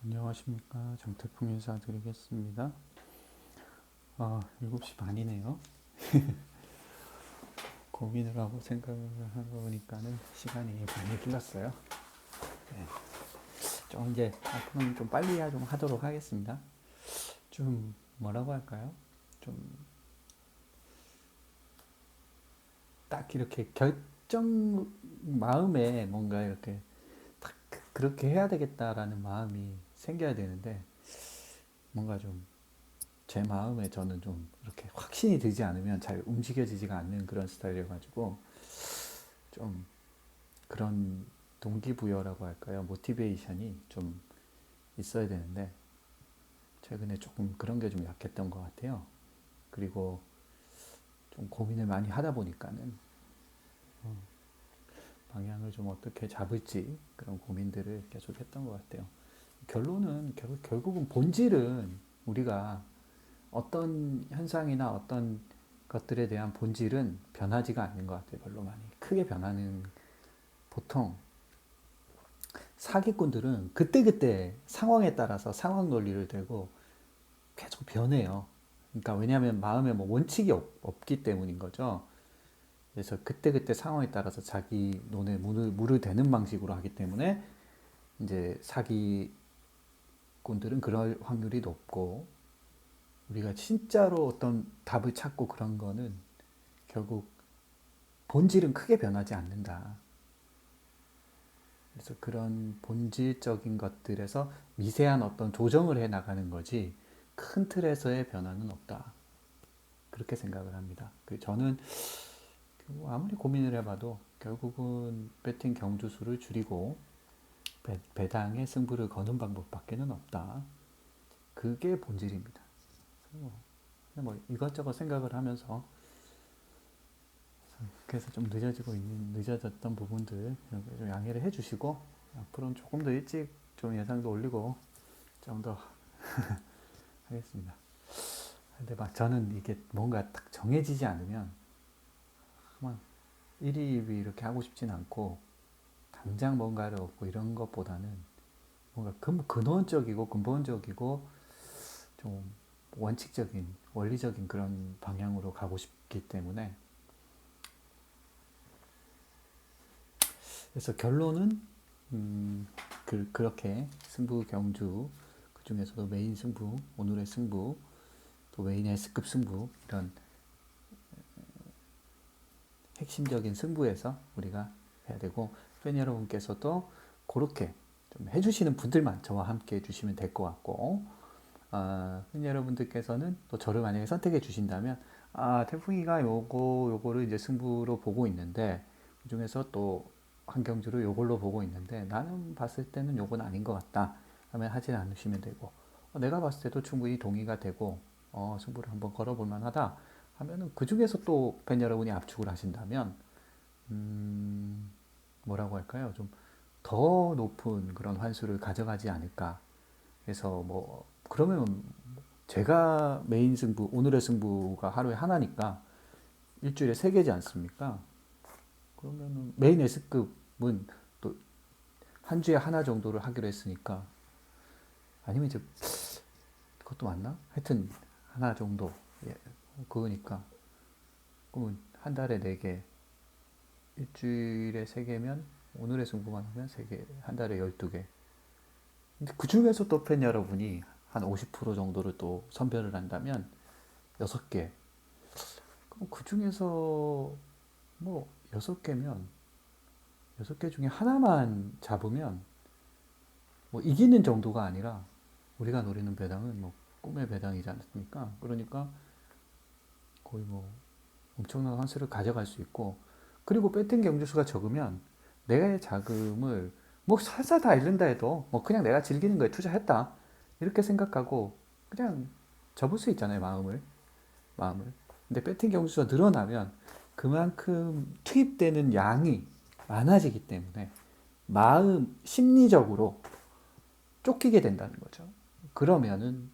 안녕하십니까. 정태풍 인사드리겠습니다. 7시 반이네요. 고민을 하고 생각을 하고 보니까는 시간이 많이 흘렀어요. 네. 좀 이제 앞으로는 좀 빨리 좀 하도록 하겠습니다. 좀 뭐라고 할까요? 좀 딱 이렇게 결정 마음에 뭔가 이렇게 딱 그렇게 해야 되겠다라는 마음이 생겨야 되는데 뭔가 좀 제 마음에 저는 좀 이렇게 확신이 들지 않으면 잘 움직여지지가 않는 그런 스타일이어가지고 좀 그런 동기부여라고 할까요? 모티베이션이 좀 있어야 되는데 최근에 조금 그런 게 좀 약했던 것 같아요. 그리고 좀 고민을 많이 하다 보니까는 방향을 좀 어떻게 잡을지 그런 고민들을 계속 했던 것 같아요. 결론은 결국은 본질은 우리가 어떤 현상이나 어떤 것들에 대한 본질은 변하지가 않는 것 같아요. 별로 많이 크게 변하는 보통 사기꾼들은 그때그때 상황에 따라서 상황 논리를 들고 계속 변해요. 그러니까 왜냐하면 마음에 뭐 원칙이 없기 때문인 거죠. 그래서 그때그때 상황에 따라서 자기 논에 물을 대는 방식으로 하기 때문에 이제 사기꾼들은 그럴 확률이 높고 우리가 진짜로 어떤 답을 찾고 그런 거는 결국 본질은 크게 변하지 않는다. 그래서 그런 본질적인 것들에서 미세한 어떤 조정을 해 나가는 거지 큰 틀에서의 변화는 없다. 그렇게 생각을 합니다. 저는 아무리 고민을 해봐도 결국은 배팅 경주수를 줄이고 배당의 승부를 거는 방법밖에는 없다. 그게 본질입니다. 뭐 이것저것 생각을 하면서 그래서 좀 늦어졌던 부분들 좀 양해를 해주시고 앞으로는 조금 더 일찍 좀 예상도 올리고 좀 더 하겠습니다. 근데 막 저는 이게 뭔가 딱 정해지지 않으면 막 일일이 이렇게 하고 싶진 않고 당장 뭔가를 얻고 이런 것보다는 뭔가 근원적이고 근본적이고 좀 원칙적인 원리적인 그런 방향으로 가고 싶기 때문에 그래서 결론은 그렇게 승부 경주 그 중에서도 메인 승부 오늘의 승부 또 메인 S급 승부 이런 핵심적인 승부에서 우리가 해야 되고 팬 여러분께서도 그렇게 좀 해주시는 분들만 저와 함께 해주시면 될 것 같고 팬 여러분들께서는 또 저를 만약에 선택해 주신다면 태풍이가 요거를 이제 승부로 보고 있는데 그 중에서 또 한 경주를 요걸로 보고 있는데 나는 봤을 때는 요건 아닌 것 같다 하면 하진 않으시면 되고 내가 봤을 때도 충분히 동의가 되고 승부를 한번 걸어볼 만하다 하면은 그 중에서 또 팬 여러분이 압축을 하신다면 뭐라고 할까요? 좀 더 높은 그런 환수를 가져가지 않을까. 그래서 뭐 그러면 제가 메인 승부 오늘의 승부가 하루에 하나니까 일주일에 세 개지 않습니까? 그러면은 메인 S급은 또 한 주에 하나 정도를 하기로 했으니까 아니면 이제 그것도 맞나? 하여튼 하나 정도 예, 그거니까 그러면 한 달에 네 개 일주일에 세 개면 오늘의 승부만 하면 세 개, 한 달에 12개. 근데 그 중에서 또 팬 여러분이 한 50% 정도를 또 선별을 한다면 6개. 그럼 그 중에서 뭐 6개면 6개 중에 하나만 잡으면 뭐 이기는 정도가 아니라 우리가 노리는 배당은 뭐 꿈의 배당이지 않습니까? 그러니까 거의 뭐 엄청난 환수를 가져갈 수 있고 그리고 배팅 경주수가 적으면 내의 자금을 뭐 설사 다 잃는다 해도 뭐 그냥 내가 즐기는 거에 투자했다 이렇게 생각하고 그냥 접을 수 있잖아요 마음을. 근데 배팅 경주수가 늘어나면 그만큼 투입되는 양이 많아지기 때문에 마음 심리적으로 쫓기게 된다는 거죠. 그러면은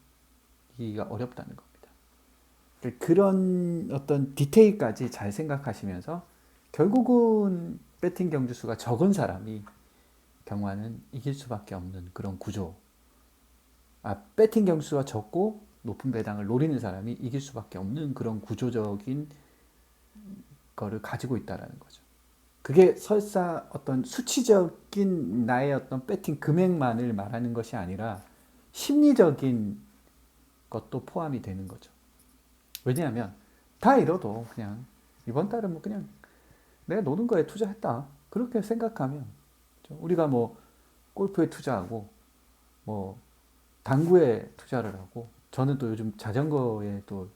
이기가 어렵다는 겁니다. 그런 어떤 디테일까지 잘 생각하시면서 결국은 배팅 경주수가 적은 사람이 경화는 이길 수밖에 없는 그런 구조. 배팅 경수가 적고 높은 배당을 노리는 사람이 이길 수밖에 없는 그런 구조적인 거를 가지고 있다라는 거죠. 그게 설사 어떤 수치적인 나의 어떤 배팅 금액만을 말하는 것이 아니라 심리적인 것도 포함이 되는 거죠. 왜냐하면 다 잃어도 그냥 이번 달은 뭐 그냥 내가 노는 거에 투자했다. 그렇게 생각하면 우리가 뭐 골프에 투자하고 뭐 당구에 투자를 하고 저는 또 요즘 자전거에 또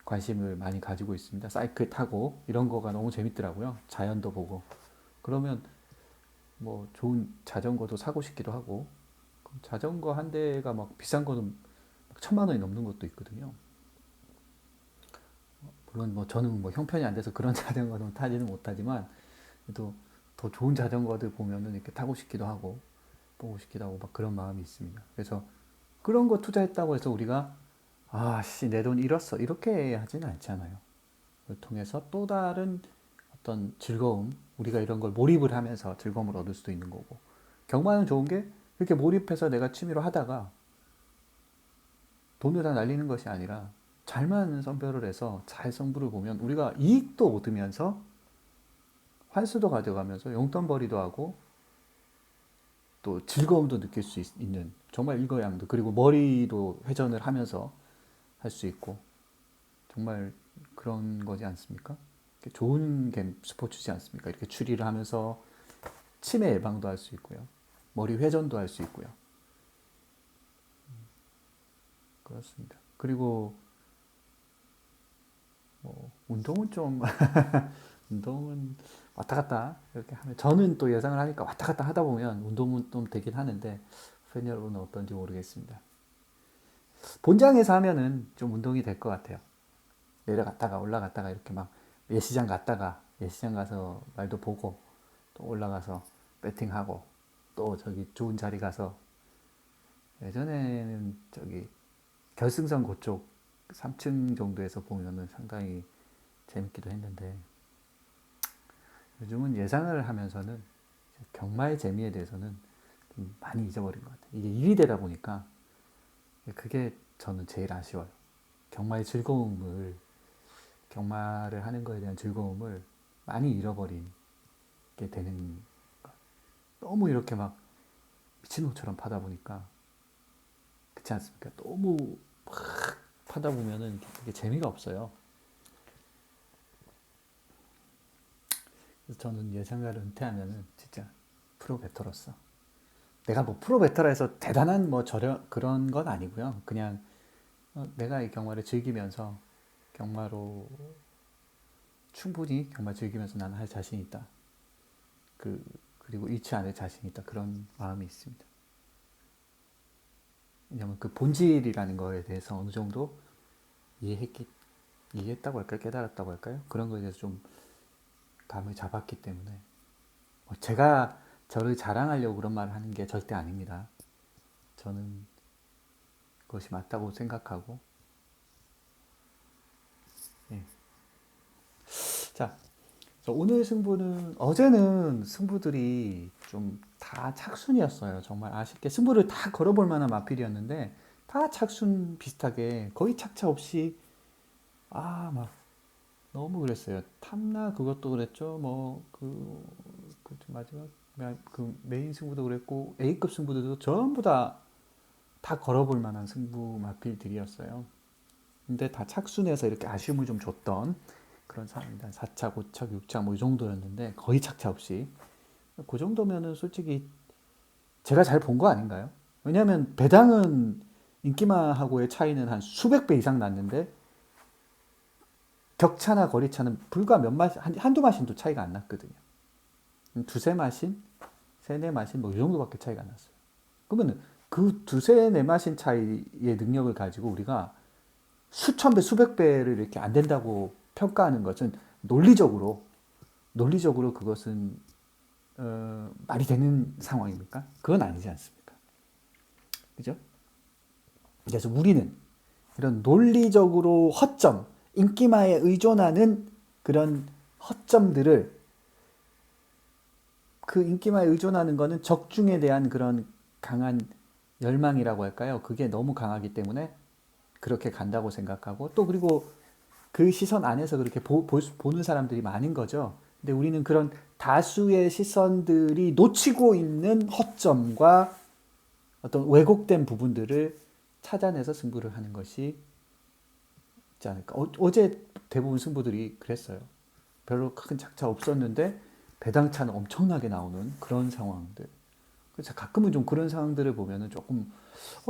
관심을 많이 가지고 있습니다. 사이클 타고 이런 거가 너무 재밌더라고요. 자연도 보고. 그러면 뭐 좋은 자전거도 사고 싶기도 하고 자전거 한 대가 막 비싼 거는 1,000만 원이 넘는 것도 있거든요. 물론 뭐 저는 뭐 형편이 안 돼서 그런 자전거는 타지는 못하지만 그래도 더 좋은 자전거들 보면은 이렇게 타고 싶기도 하고 보고 싶기도 하고 막 그런 마음이 있습니다. 그래서 그런 거 투자했다고 해서 우리가 아씨 내 돈 잃었어 이렇게 하지는 않잖아요. 그걸 통해서 또 다른 어떤 즐거움 우리가 이런 걸 몰입을 하면서 즐거움을 얻을 수도 있는 거고 경마는 좋은 게 이렇게 몰입해서 내가 취미로 하다가 돈을 다 날리는 것이 아니라 잘만 선별을 해서 잘 승부를 보면 우리가 이익도 얻으면서 환수도 가져가면서 용돈벌이도 하고 또 즐거움도 느낄 수 있는 정말 일거양득 그리고 머리도 회전을 하면서 할 수 있고 정말 그런 거지 않습니까? 좋은 스포츠지 않습니까? 이렇게 추리를 하면서 치매 예방도 할 수 있고요. 머리 회전도 할 수 있고요. 그렇습니다. 그리고 뭐 운동은 좀 운동은 왔다 갔다 이렇게 하면 저는 또 예상을 하니까 왔다 갔다 하다 보면 운동은 좀 되긴 하는데 팬 여러분은 어떤지 모르겠습니다. 본장에서 하면은 좀 운동이 될 것 같아요. 내려갔다가 올라갔다가 이렇게 막 예시장 갔다가 예시장 가서 말도 보고 또 올라가서 배팅하고 또 저기 좋은 자리 가서 예전에는 저기 결승선 그쪽 3층 정도에서 보면은 상당히 재밌기도 했는데 요즘은 예상을 하면서는 경마의 재미에 대해서는 좀 많이 잊어버린 것 같아요. 이게 일이 되다 보니까 그게 저는 제일 아쉬워요. 경마의 즐거움을 경마를 하는 거에 대한 즐거움을 많이 잃어버리게 되는 것. 너무 이렇게 막 미친놈처럼 파다 보니까 그렇지 않습니까? 너무 막 파다 보면은 이게 재미가 없어요. 그래서 저는 예상가를 은퇴하면은 진짜 프로 배터로서 내가 뭐 프로 배터라 해서 대단한 뭐 그런 건 아니고요. 그냥 내가 이 경마를 즐기면서 경마로 충분히 경마 즐기면서 나는 할 자신 있다. 그리고 잃지 않을 자신 있다. 그런 마음이 있습니다. 왜냐면 그 본질이라는 거에 대해서 어느 정도 이해했다고 할까요? 깨달았다고 할까요? 그런 거에 대해서 좀 감을 잡았기 때문에 제가 저를 자랑하려고 그런 말을 하는 게 절대 아닙니다. 저는 그것이 맞다고 생각하고 예. 자, 오늘 승부는 어제는 승부들이 좀 다 착순이었어요. 정말 아쉽게 승부를 다 걸어볼 만한 마필이었는데 다 착순 비슷하게 거의 착차 없이 막 너무 그랬어요. 탐나 그것도 그랬죠. 그 마지막 그 메인 승부도 그랬고 A급 승부들도 전부 다 걸어볼 만한 승부 마필들이었어요. 근데 다 착순해서 이렇게 아쉬움을 좀 줬던 그런 상황입니다. 4차, 5차, 6차 뭐 이 정도였는데 거의 착차 없이 그 정도면은 솔직히 제가 잘 본 거 아닌가요? 왜냐하면 배당은 인기마하고의 차이는 한 수백 배 이상 났는데 격차나 거리차는 불과 몇 마신, 한두 마신도 차이가 안 났거든요. 두세 마신, 세네 마신 뭐 이 정도밖에 차이가 안 났어요. 그러면 그 두세 네 마신 차이의 능력을 가지고 우리가 수천 배, 수백 배를 이렇게 안 된다고 평가하는 것은 논리적으로 그것은 말이 되는 상황입니까? 그건 아니지 않습니까? 그죠? 그래서 우리는 이런 논리적으로 허점, 인기마에 의존하는 그런 허점들을 그 인기마에 의존하는 거는 적중에 대한 그런 강한 열망이라고 할까요? 그게 너무 강하기 때문에 그렇게 간다고 생각하고 또 그리고 그 시선 안에서 그렇게 보는 사람들이 많은 거죠. 근데 우리는 그런 다수의 시선들이 놓치고 있는 허점과 어떤 왜곡된 부분들을 찾아내서 승부를 하는 것이 있지 않을까. 어제 대부분 승부들이 그랬어요. 별로 큰 착차 없었는데 배당차는 엄청나게 나오는 그런 상황들. 그래서 가끔은 좀 그런 상황들을 보면은 조금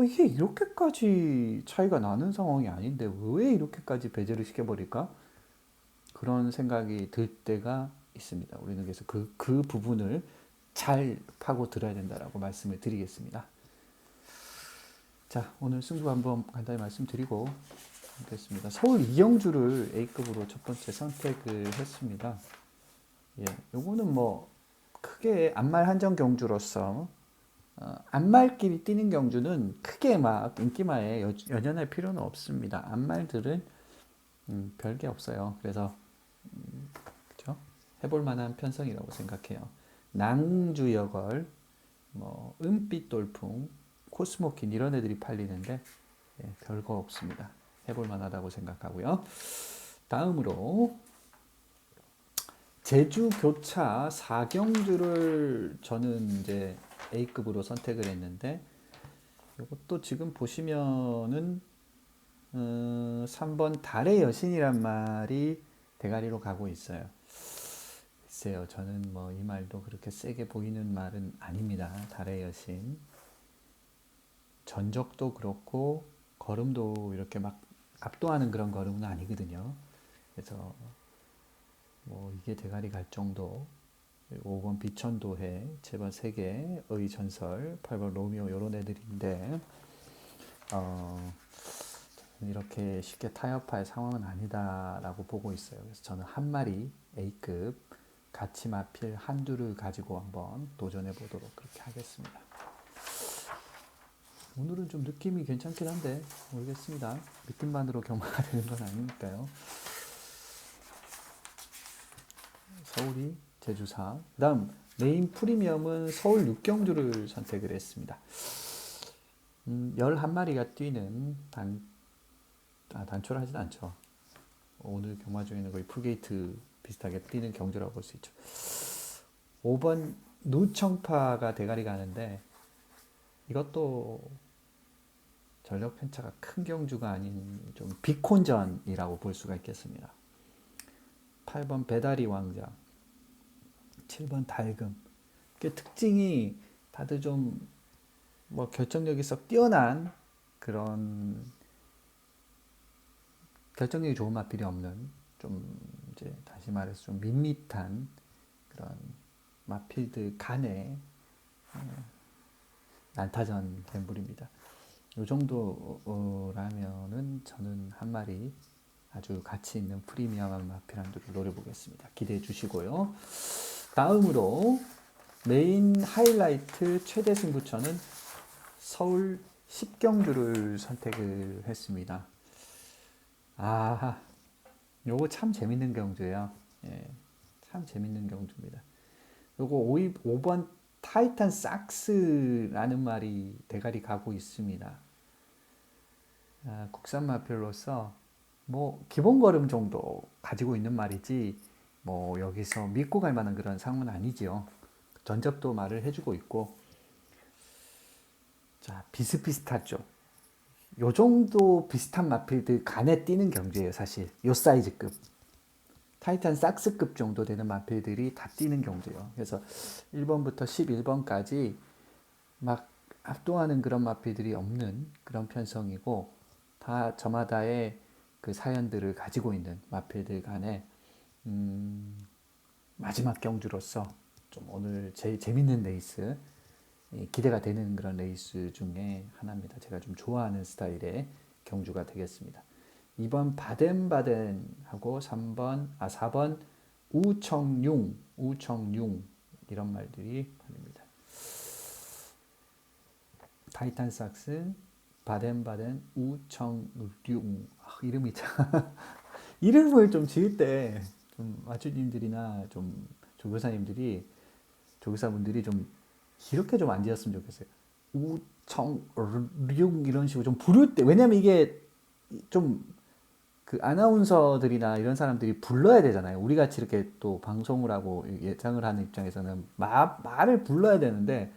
이게 이렇게까지 차이가 나는 상황이 아닌데 왜 이렇게까지 배제를 시켜버릴까? 그런 생각이 들 때가 있습니다. 우리는 그래서 그 부분을 잘 파고 들어야 된다라고 말씀을 드리겠습니다. 자, 오늘 승부 한번 간단히 말씀드리고 하겠습니다. 서울 이영주를 A급으로 첫 번째 선택을 했습니다. 예, 요거는 뭐 크게 안말 한정 경주로서 안말끼리 뛰는 경주는 크게 막 인기마에 연연할 필요는 없습니다. 안말들은 별게 없어요. 그래서 그렇죠? 해볼 만한 편성이라고 생각해요. 낭주여걸, 뭐 은빛 돌풍, 코스모킨 이런 애들이 팔리는데 예, 별거 없습니다. 해볼 만하다고 생각하고요. 다음으로 제주 교차 4경주를 저는 이제 A급으로 선택을 했는데 이것도 지금 보시면은 3번 달의 여신이란 말이 대가리로 가고 있어요. 글쎄요, 저는 뭐 이 말도 그렇게 세게 보이는 말은 아닙니다. 달의 여신. 전적도 그렇고 걸음도 이렇게 막 압도하는 그런 걸음은 아니거든요. 그래서 뭐 이게 대가리 갈 정도. 5번 비천도해, 7번 세계의 전설, 8번 로미오 이런 애들인데 이렇게 쉽게 타협할 상황은 아니다라고 보고 있어요. 그래서 저는 한 마리 A급 같이 마필 한두를 가지고 한번 도전해 보도록 그렇게 하겠습니다. 오늘은 좀 느낌이 괜찮긴 한데 모르겠습니다. 느낌만으로 경마가 되는 건 아니니까요. 서울이 제주사. 그다음 메인 프리미엄은 서울 6경주를 선택을 했습니다. 11마리가 뛰는 단초를 하진 않죠. 오늘 경마 중에는 거의 풀게이트 비슷하게 뛰는 경주라고 볼 수 있죠. 5번 누청파가 대가리 가는데 이것도 전력 편차가 큰 경주가 아닌 좀 비콘전이라고 볼 수가 있겠습니다. 8번 배다리 왕자, 7번 달금. 그 특징이 다들 좀 뭐 결정력이 썩 뛰어난 그런 결정력이 좋은 마필이 없는 좀 이제 다시 말해서 좀 밋밋한 그런 마필들 간의 난타전 갬블입니다. 이 정도라면은 저는 한 마리 아주 가치 있는 프리미엄한 마필 한두를 노려보겠습니다. 기대해 주시고요. 다음으로 메인 하이라이트 최대 승부처는 서울 10경주를 선택을 했습니다. 요거 참 재밌는 경주예요. 예, 참 재밌는 경주입니다. 요거 5번 타이탄 삭스라는 말이 대가리 가고 있습니다. 국산 마필로서 뭐 기본 걸음 정도 가지고 있는 말이지 뭐 여기서 믿고 갈 만한 그런 상황은 아니지요. 전적도 말을 해주고 있고 자 비슷비슷하죠. 요 정도 비슷한 마필들 간에 뛰는 경주예요. 사실 요 사이즈급 타이탄 삭스급 정도 되는 마필들이 다 뛰는 경주예요. 그래서 1번부터 11번까지 막 압도하는 그런 마필들이 없는 그런 편성이고 다 저마다의 그 사연들을 가지고 있는 마필들 간에 마지막 경주로서 좀 오늘 제일 재밌는 레이스 기대가 되는 그런 레이스 중에 하나입니다. 제가 좀 좋아하는 스타일의 경주가 되겠습니다. 2번 바덴바덴하고 4번 우청융 이런 말들이 팔립니다. 타이탄 삭스, 바덴바덴, 우청융. 이름이 참 이름을 좀 지을 때 좀 마주님들이나 좀 조교사님들이 조교사분들이 좀 이렇게 좀 안 지었으면 좋겠어요. 우청룡 이런 식으로 좀 부를 때, 왜냐면 이게 좀 그 아나운서들이나 이런 사람들이 불러야 되잖아요. 우리 같이 이렇게 또 방송을 하고 예상을 하는 입장에서는 말을 불러야 되는데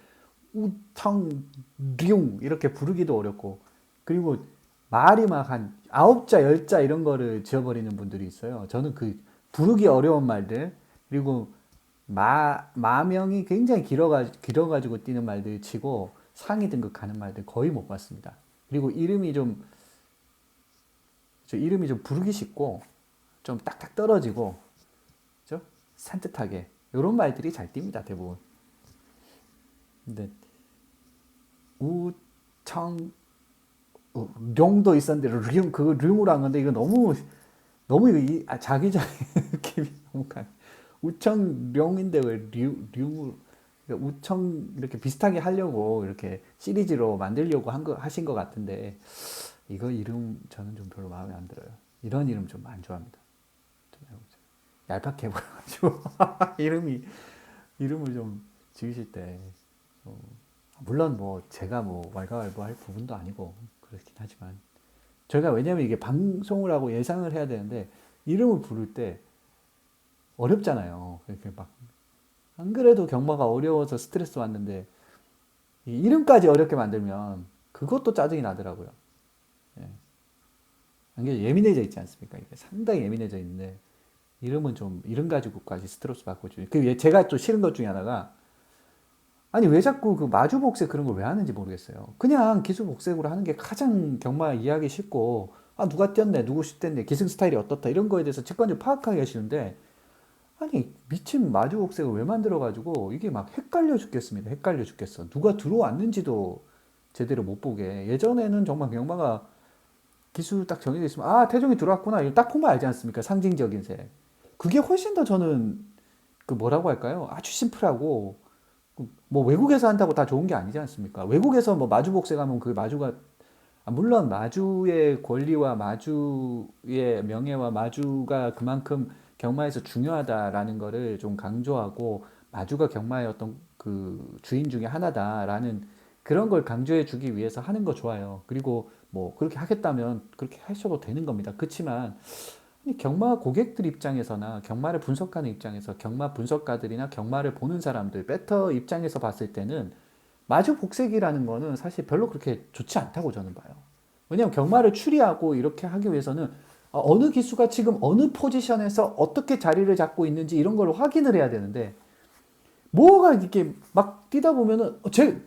우청룡 이렇게 부르기도 어렵고, 그리고 말이 막 한 9자, 10자 이런 거를 지어버리는 분들이 있어요. 저는 그 부르기 어려운 말들, 그리고 마명이 굉장히 길어가지고 뛰는 말들 치고 상위 등급 가는 말들 거의 못 봤습니다. 그리고 이름이 좀 부르기 쉽고 좀 딱딱 떨어지고, 그죠? 산뜻하게 이런 말들이 잘 띕니다, 대부분. 근데 우청 룡도 있었는데 룡으로 한 건데, 이거 너무 자기자기 느낌이 너무 강. 우청룡인데 왜 룡을, 그러니까 우청 이렇게 비슷하게 하려고 이렇게 시리즈로 만들려고 하신 것 같은데, 이거 이름 저는 좀 별로 마음에 안 들어요. 이런 이름 좀 안 좋아합니다. 좀 얄팍해 보여가지고 이름을 좀 지으실 때, 어, 물론 뭐 제가 뭐 왈가왈부할 부분도 아니고 그렇긴 하지만, 저희가 왜냐면 이게 방송을 하고 예상을 해야 되는데 이름을 부를 때 어렵잖아요. 이렇게 막 안 그래도 경마가 어려워서 스트레스 왔는데 이 이름까지 어렵게 만들면 그것도 짜증이 나더라고요. 예. 이게 예민해져 있지 않습니까? 이게 상당히 예민해져 있는데 이름은 좀 이름 가지고까지 스트레스 받고 제가 또 싫은 것 중에 하나가, 아니 왜 자꾸 그 마주복색 그런 걸 왜 하는지 모르겠어요. 그냥 기수복색으로 하는 게 가장 경마 이해하기 쉽고, 아 누가 뛰었네, 누구 슛됐네, 기승 스타일이 어떻다 이런 거에 대해서 직관적으로 파악하기 하시는데, 아니 미친 마주복색을 왜 만들어가지고 이게 막 헷갈려 죽겠습니다. 헷갈려 죽겠어. 누가 들어왔는지도 제대로 못 보게. 예전에는 정말 경마가 기수 딱 정해져 있으면 아 태종이 들어왔구나 이거 딱 보면 알지 않습니까? 상징적인 색. 그게 훨씬 더 저는 그 뭐라고 할까요? 아주 심플하고, 뭐 외국에서 한다고 다 좋은 게 아니지 않습니까? 외국에서 뭐 마주복색 하면 그 마주가, 물론 마주의 권리와 마주의 명예와 마주가 그만큼 경마에서 중요하다라는 거를 좀 강조하고, 마주가 경마의 어떤 그 주인 중에 하나다라는 그런 걸 강조해 주기 위해서 하는 거 좋아요. 그리고 뭐 그렇게 하겠다면 그렇게 하셔도 되는 겁니다. 그렇지만 경마 고객들 입장에서나 경마를 분석하는 입장에서 경마 분석가들이나 경마를 보는 사람들, 배터 입장에서 봤을 때는 마주 복색이라는 거는 사실 별로 그렇게 좋지 않다고 저는 봐요. 왜냐하면 경마를 추리하고 이렇게 하기 위해서는 어느 기수가 지금 어느 포지션에서 어떻게 자리를 잡고 있는지 이런 걸 확인을 해야 되는데, 뭐가 이렇게 막 뛰다 보면은 쟤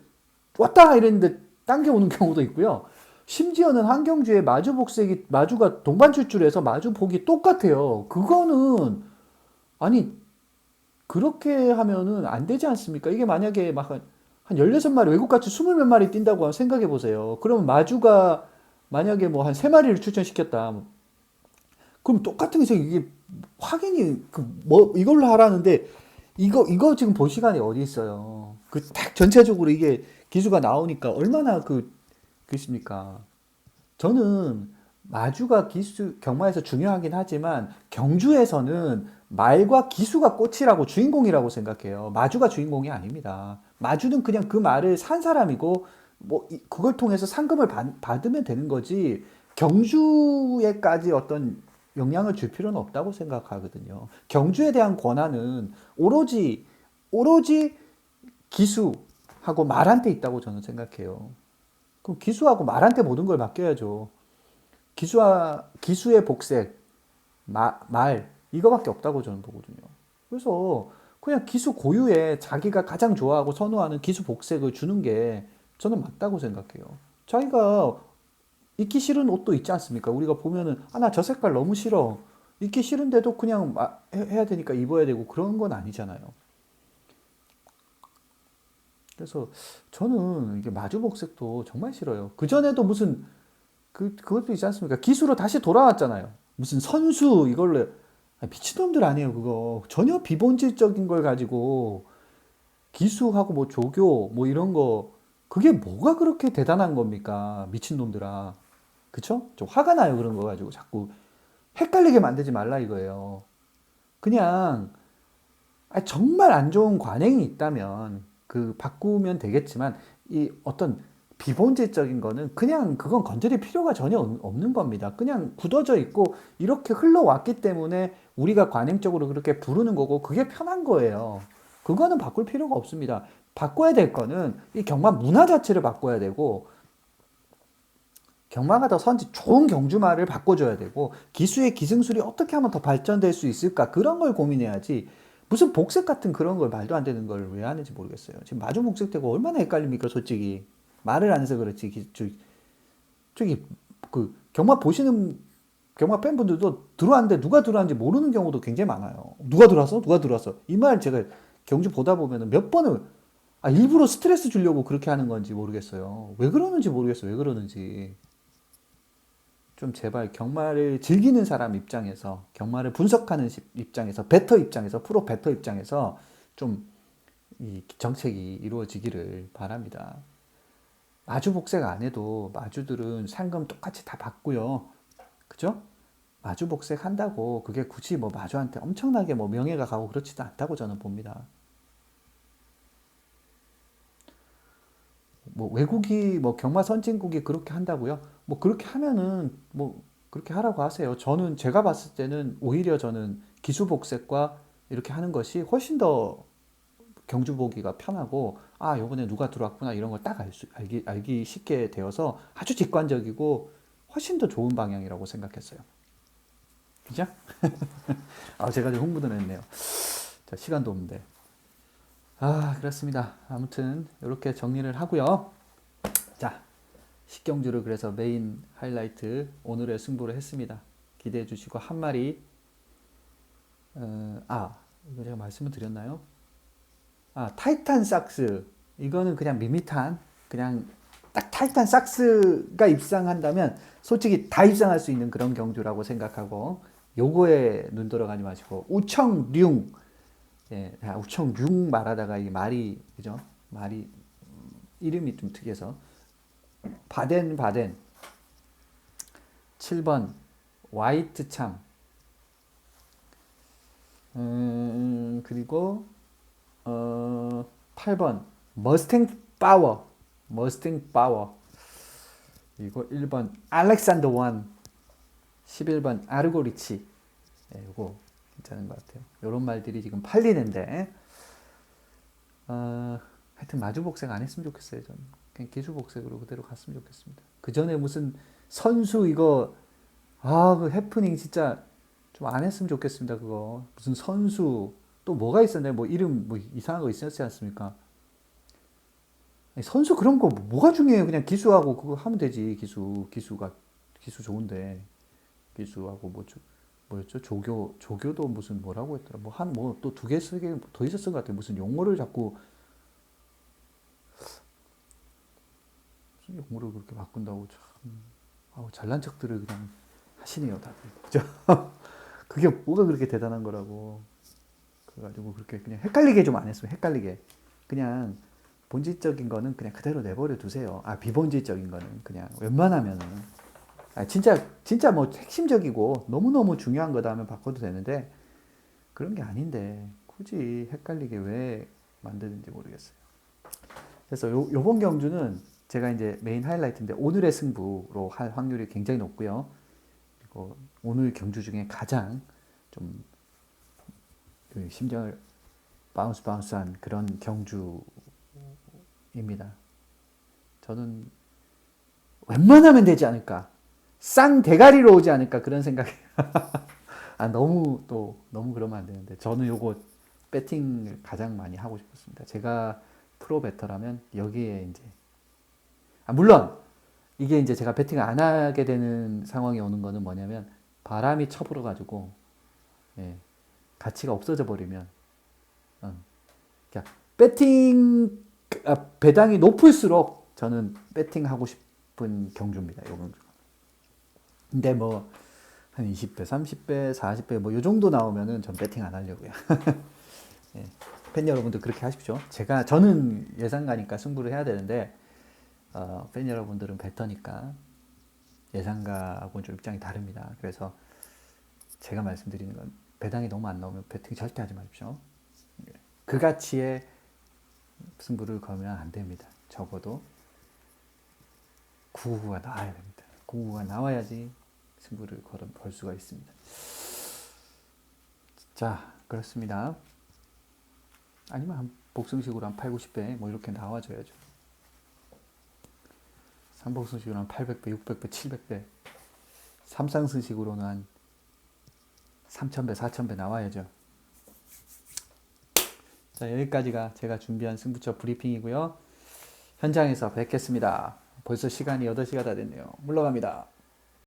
왔다 이랬는데 당겨오는 경우도 있고요. 심지어는 한경주에 마주복색이 마주가 동반출줄해서 마주복이 똑같아요. 그거는 아니 그렇게 하면은 안 되지 않습니까? 이게 만약에 막 한 16마리 외국같이 20몇 마리 뛴다고 생각해 보세요. 그러면 마주가 만약에 뭐 한 3마리를 출전시켰다. 그럼 똑같은 색 이게 확인이 그 뭐 이걸로 하라는데, 이거 지금 볼 시간이 어디 있어요. 그 딱 전체적으로 이게 기수가 나오니까 얼마나 그렇습니까? 저는 마주가 기수 경마에서 중요하긴 하지만 경주에서는 말과 기수가 꽃이라고 주인공이라고 생각해요. 마주가 주인공이 아닙니다. 마주는 그냥 그 말을 산 사람이고 뭐 그걸 통해서 상금을 받으면 되는 거지, 경주에까지 어떤 영향을 줄 필요는 없다고 생각하거든요. 경주에 대한 권한은 오로지 기수하고 말한테 있다고 저는 생각해요. 그럼 기수하고 말한테 모든 걸 맡겨야죠. 기수의 복색, 말 이거밖에 없다고 저는 보거든요. 그래서 그냥 기수 고유의 자기가 가장 좋아하고 선호하는 기수 복색을 주는 게 저는 맞다고 생각해요. 자기가 입기 싫은 옷도 있지 않습니까? 우리가 보면은 나 저 색깔 너무 싫어. 입기 싫은데도 그냥 해야 되니까 입어야 되고 그런 건 아니잖아요. 그래서 저는 이게 마주복색도 정말 싫어요. 그전에도 무슨 그것도 있지 않습니까? 기수로 다시 돌아왔잖아요. 무슨 선수 이걸로, 미친놈들 아니에요 그거. 전혀 비본질적인 걸 가지고 기수하고 뭐 조교 뭐 이런 거, 그게 뭐가 그렇게 대단한 겁니까? 미친놈들아. 그쵸? 좀 화가 나요 그런 거 가지고 자꾸 헷갈리게 만들지 말라 이거예요. 그냥 정말 안 좋은 관행이 있다면 그 바꾸면 되겠지만, 이 어떤 비본질적인 거는 그냥 그건 건드릴 필요가 전혀 없는 겁니다. 그냥 굳어져 있고 이렇게 흘러왔기 때문에 우리가 관행적으로 그렇게 부르는 거고 그게 편한 거예요. 그거는 바꿀 필요가 없습니다. 바꿔야 될 거는 이 경마 문화 자체를 바꿔야 되고 경마가 더 좋은 경주마를 바꿔줘야 되고 기수의 기승술이 어떻게 하면 더 발전될 수 있을까 그런 걸 고민해야지 무슨 복색 같은 그런 걸 말도 안 되는 걸 왜 하는지 모르겠어요. 지금 마주 복색되고 얼마나 헷갈립니까 솔직히. 말을 안 해서 그렇지 저기 그 경마 보시는 경마 팬분들도 들어왔는데 누가 들어왔는지 모르는 경우도 굉장히 많아요. 누가 들어왔어? 누가 들어왔어? 이 말 제가 경주 보다 보면은 몇 번을 일부러 스트레스 주려고 그렇게 하는 건지 모르겠어요. 왜 그러는지 모르겠어요. 왜 그러는지. 좀 제발 경마를 즐기는 사람 입장에서 경마를 분석하는 입장에서 베터 입장에서 프로 베터 입장에서 좀 이 정책이 이루어지기를 바랍니다. 마주 복색 안 해도 마주들은 상금 똑같이 다 받고요. 그죠? 마주 복색 한다고 그게 굳이 뭐 마주한테 엄청나게 뭐 명예가 가고 그렇지도 않다고 저는 봅니다. 뭐 외국이 뭐 경마 선진국이 그렇게 한다고요? 뭐 그렇게 하면은 뭐 그렇게 하라고 하세요. 저는 제가 봤을 때는 오히려 저는 기수 복색과 이렇게 하는 것이 훨씬 더 경주 보기가 편하고 아 요번에 누가 들어왔구나 이런 걸 딱 알기 쉽게 되어서 아주 직관적이고 훨씬 더 좋은 방향이라고 생각했어요. 그죠? 제가 좀 흥분을 했네요. 자, 시간도 없는데. 그렇습니다. 아무튼 이렇게 정리를 하고요. 자, 식경주를 그래서 메인 하이라이트 오늘의 승부를 했습니다. 기대해 주시고 한 마리 이거 제가 말씀을 드렸나요? 타이탄 삭스 이거는 그냥 밋밋한 그냥 딱 타이탄 삭스가 입상한다면 솔직히 다 입상할 수 있는 그런 경주라고 생각하고 요거에 눈 돌아가지 마시고 우청룡 우청룡 말하다가 이 말이 그죠? 말이 이름이 좀 특이해서 바덴 7번 화이트 참 그리고 8번 머스탱 파워 그리고 1번 알렉산더 원 11번 아르고리치 이거 괜찮은 것 같아요. 이런 말들이 지금 팔리는데 하여튼 마주복색 안 했으면 좋겠어요. 저는 그냥 기수복색으로 그대로 갔으면 좋겠습니다. 그 전에 무슨 선수 이거 그 해프닝 진짜 좀 안 했으면 좋겠습니다. 그거 무슨 선수 또 뭐가 있었나요? 뭐 이름 뭐 이상한 거 있었지 않습니까? 아니, 선수 그런 거 뭐가 중요해요? 그냥 기수하고 그거 하면 되지. 기수 좋은데 기수하고 뭐였죠? 조교도 무슨 뭐라고 했더라. 뭐 또 두 개 쓰게 더 있었을 것 같아요. 무슨 용어를 자꾸 무슨 용어를 그렇게 바꾼다고 참 잘난 척들을 그냥 하시네요, 다들. 그죠? 그게 뭐가 그렇게 대단한 거라고. 그래가지고 그렇게 그냥 헷갈리게 좀 안 했으면 헷갈리게. 그냥 본질적인 거는 그냥 그대로 내버려 두세요. 비본질적인 거는 그냥 웬만하면은. 진짜 뭐 핵심적이고 너무너무 중요한 거다 하면 바꿔도 되는데 그런 게 아닌데 굳이 헷갈리게 왜 만드는지 모르겠어요. 그래서 요번 경주는 제가 이제 메인 하이라이트인데 오늘의 승부로 할 확률이 굉장히 높고요. 그리고 오늘 경주 중에 가장 좀 심장을 바운스한 그런 경주입니다. 저는 웬만하면 되지 않을까. 쌍대가리로 오지 않을까 그런 생각이. 너무 그러면 안 되는데 저는 요거 배팅을 가장 많이 하고 싶었습니다. 제가 프로 베터라면 여기에 이제 물론 이게 이제 제가 배팅을 안 하게 되는 상황이 오는 거는 뭐냐면 바람이 쳐불어 가지고 가치가 없어져 버리면 그러니까 배당이 높을수록 저는 배팅하고 싶은 경주입니다. 요 경주. 근데 뭐 한 20배, 30배, 40배 뭐 요 정도 나오면은 전 배팅 안 하려고요. 팬 여러분들 그렇게 하십시오. 저는 예상가니까 승부를 해야 되는데 팬 여러분들은 베터니까 예상가하고는 좀 입장이 다릅니다. 그래서 제가 말씀드리는 건 배당이 너무 안 나오면 배팅 절대 하지 마십시오. 그 가치에 승부를 걸면 안 됩니다. 적어도 999가 나와야 됩니다. 999가 나와야지 승부를 걸 수가 있습니다. 자, 그렇습니다. 아니면 한 복승식으로 한 8, 90배 뭐 이렇게 나와줘야죠. 3복승식으로 한 800배, 600배, 700배, 3상승식으로는 한 3000배, 4000배 나와야죠. 자, 여기까지가 제가 준비한 승부처 브리핑이고요. 현장에서 뵙겠습니다. 벌써 시간이 8시가 다 됐네요. 물러갑니다.